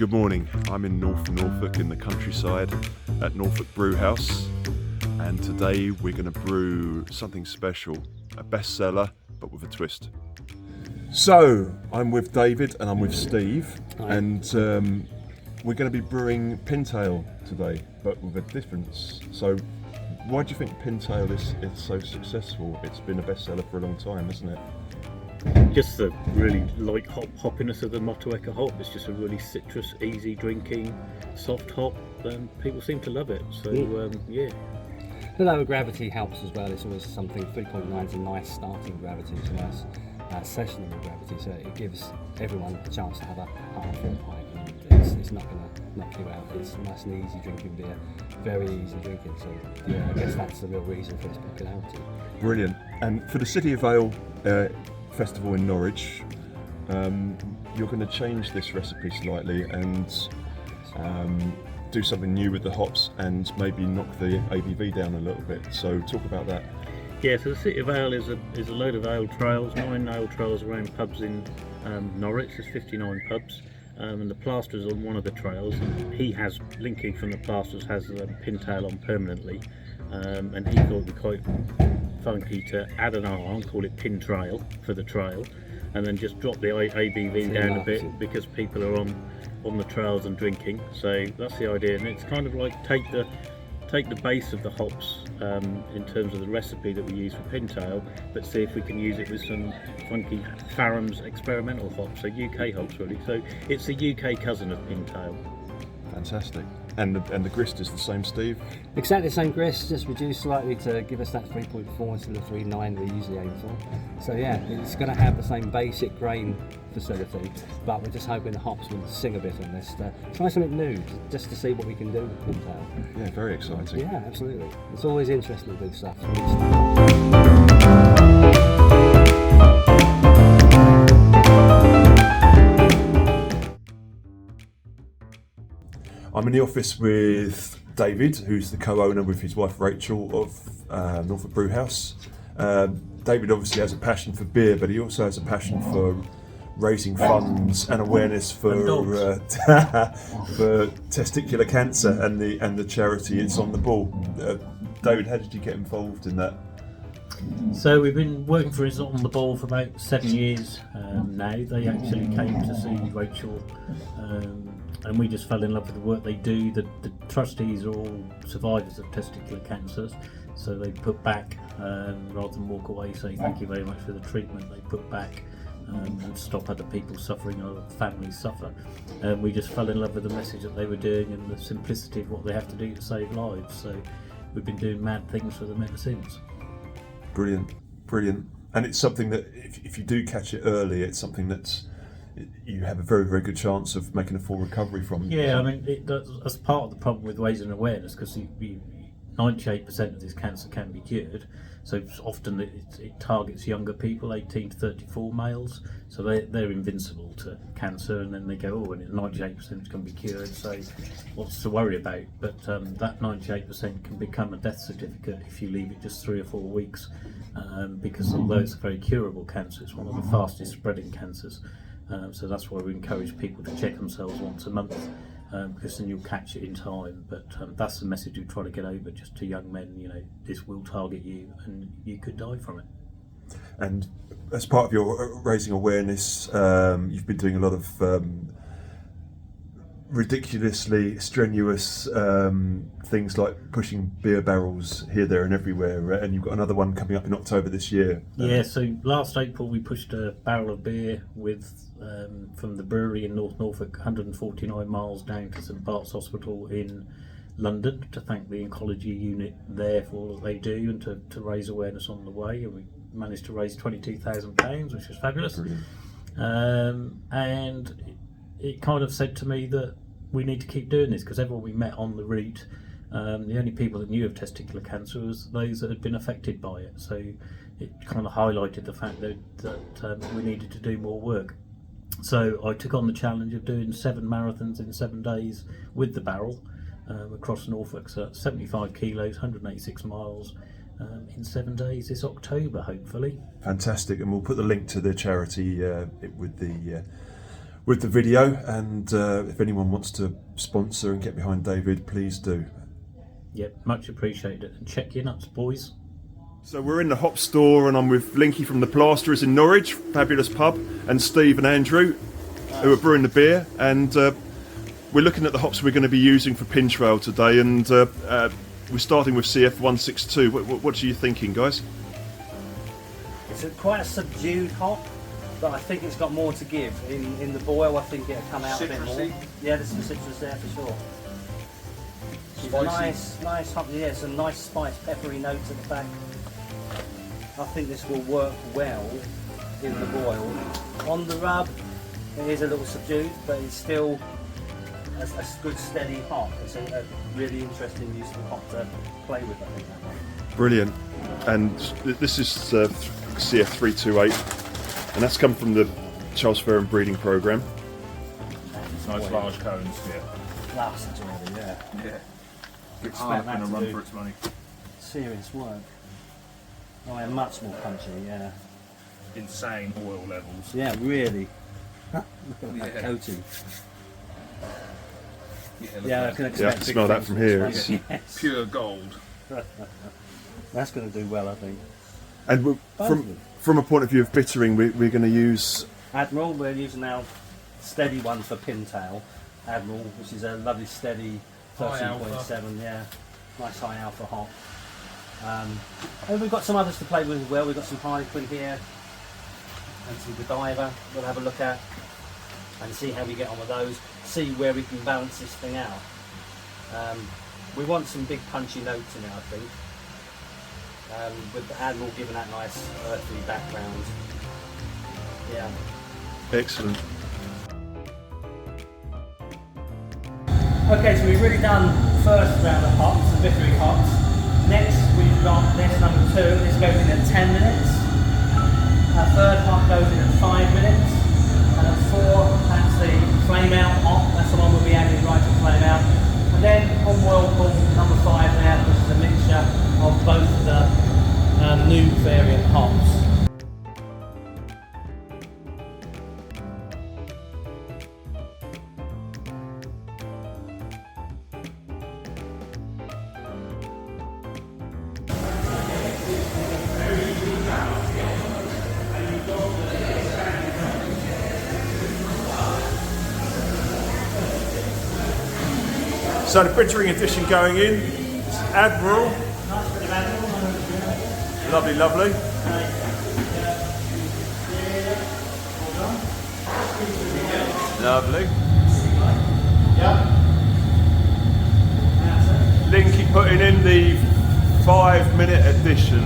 Good morning. I'm in North Norfolk in the countryside at Norfolk Brew House, and today we're going to brew something special, a bestseller but with a twist. So I'm with David and I'm with Steve. Hi. And we're going to be brewing Pintail today, but with a difference. So why do you think Pintail is so successful? It's been a bestseller for a long time, hasn't it? Just the really light hoppiness of the Motueka hop. It's just a really citrus, easy drinking, soft hop, and people seem to love it. So yeah. The lower gravity helps as well. It's always something. 3.9 is a nice starting gravity, it's a nice sessionable gravity, so it gives everyone a chance to have a half or a pint, and it's not going to knock you out. It's nice and easy drinking beer, very easy drinking. So yeah, I guess that's the real reason for its popularity. Brilliant. And for the City of Ale Festival in Norwich, you're going to change this recipe slightly and do something new with the hops and maybe knock the ABV down a little bit. So talk about that. Yeah, so the City of Ale is a load of ale trails, 9 ale trails around pubs in Norwich. There's 59 pubs, and the Plaster's on one of the trails. And he has, linking from the Plaster's, has Pintail on permanently, and he thought it'd be quite funky to add an R on, call it Pin Trail for the trail, and then just drop the ABV down a bit because people are on the trails and drinking. So that's the idea, and it's kind of like take the base of the hops in terms of the recipe that we use for Pintail, but see if we can use it with some funky Faram's experimental hops, so UK hops really. So it's the UK cousin of Pintail. Fantastic. And the grist is the same, Steve? Exactly the same grist, just reduced slightly to give us that 3.4 instead of 3.9 we usually aim for. So yeah, it's going to have the same basic grain facility, but we're just hoping the hops will sing a bit on this. Try something new, just to see what we can do with Pintail. Yeah, very exciting. Yeah, absolutely. It's always interesting to do stuff. I'm in the office with David, who's the co-owner with his wife Rachel of Norfolk Brew House. David obviously has a passion for beer, but he also has a passion for raising funds and awareness for for testicular cancer and the charity It's on the Ball. David, how did you get involved in that? So we've been working for It's on the Ball for about 7 years now. They actually came to see Rachel, and we just fell in love with the work they do. The trustees are all survivors of testicular cancers, so they put back, rather than walk away say thank you very much for the treatment, they put back and stop other people suffering or families suffer. We just fell in love with the message that they were doing and the simplicity of what they have to do to save lives. So we've been doing mad things for them ever since. Brilliant. And it's something that if you do catch it early, it's something that's you have a very, very good chance of making a full recovery from. Yeah, I mean, that's part of the problem with raising awareness, because 98% of this cancer can be cured. So often it targets younger people, 18 to 34 males, so they're invincible to cancer, and then they go, oh, and 98% can be cured, so what's to worry about? But that 98% can become a death certificate if you leave it just 3 or 4 weeks, because although it's a very curable cancer, it's one of the fastest spreading cancers. So that's why we encourage people to check themselves once a month, because then you'll catch it in time. But that's the message we try to get over just to young men. This will target you and you could die from it. And as part of your raising awareness, you've been doing a lot of ridiculously strenuous things like pushing beer barrels here, there and everywhere, and you've got another one coming up in October this year. Yeah, so last April we pushed a barrel of beer from the brewery in North Norfolk 149 miles down to St Bart's Hospital in London to thank the oncology unit there for all that they do and to raise awareness on the way, and we managed to raise £22,000, which was fabulous. And it kind of said to me that we need to keep doing this, because everyone we met on the route, the only people that knew of testicular cancer was those that had been affected by it. So it kind of highlighted the fact that we needed to do more work. So I took on the challenge of doing 7 marathons in 7 days with the barrel across Norfolk. So that's 75 kilos, 186 miles in 7 days this October, hopefully. Fantastic, and we'll put the link to the charity with the video, and if anyone wants to sponsor and get behind David, please do. Yep, much appreciated. And check your nuts, boys. So we're in the hop store, and I'm with Linky from the Plasterers in Norwich, fabulous pub, and Steve and Andrew, who are brewing the beer, and we're looking at the hops we're going to be using for Pintail today, and we're starting with CF162. What are you thinking, guys? It's quite a subdued hop, but I think it's got more to give. In the boil, I think it'll come out a bit more. Yeah, there's some citrus there for sure. It's a nice hop, yeah, some nice spice, peppery notes at the back. I think this will work well in the boil. On the rub, it is a little subdued, but it's still a good steady hop. It's a really interesting, useful hop to play with, I think. That one. Brilliant. And this is CF325, and that's come from the Charles Faram breeding program. Nice large cones, Last already, yeah. yeah. Expect Hard that and a to run do for its money. serious work. Oh, yeah, much more punchy, yeah. Insane oil levels. Yeah, really. Look at that Yeah. coating. Look Yeah, I at can that. expect Yeah, I can big smell that things from from here. this one. Yes. Pure gold. That's going to do well, I think. And from a point of view of bittering, we're going to use... Admiral, we're using now steady one for Pintail. Admiral, which is a lovely steady 13.7, yeah. Nice high alpha hop. And we've got some others to play with as well. We've got some Harlequin here and some Godiva we'll have a look at and see how we get on with those. See where we can balance this thing out. We want some big punchy notes in it, I think. With the Admiral giving that nice earthy background. Yeah. Excellent. Okay, so we've really done the first round of hops, the bittery hops. Next we've got this number 2, this goes in at 10 minutes. Our third hop goes in at 5 minutes. And at 4, that's the flame out hop, that's the one we'll be adding right to flame out. And then on Whirlpool, number 5 there, which is a mixture of both the new variant hops. So the bittering addition going in, it's Admiral. Lovely, lovely. Lovely. Linky putting in the 5-minute addition.